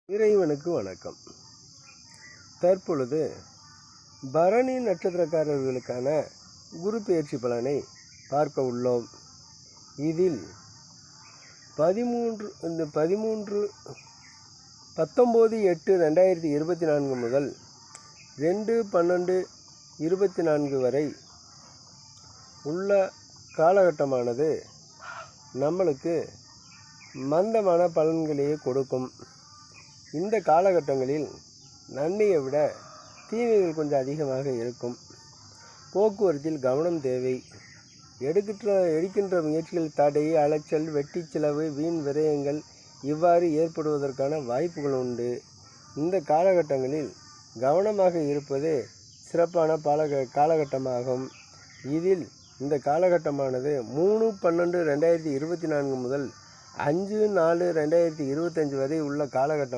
இறைவனுக்கு வணக்கம். தற்பொழுது பரணி நட்சத்திரக்காரர்களுக்கான குரு பெயர்ச்சி பலனை பார்க்க உள்ளோம். இதில் 19/8/2024 முதல் 2/12/24 வரை உள்ள காலகட்டமானது நம்மளுக்கு மந்தமான பலன்களையே கொடுக்கும். இந்த காலகட்டங்களில் நன்மையை விட தீமைகள் கொஞ்சம் அதிகமாக இருக்கும். போக்குவரத்தில் கவனம் தேவை. எடுக்கின்ற முயற்சிகள் தடை, அலைச்சல், வெட்டி செலவு, வீண் விரயங்கள் இவ்வாறு ஏற்படுவதற்கான வாய்ப்புகள் உண்டு. இந்த காலகட்டங்களில் கவனமாக இருப்பது சிறப்பான காலகட்டமாகும். இதில் இந்த காலகட்டமானது 3/12/2024 முதல் 5/4/2025 வரை உள்ள காலகட்டம்.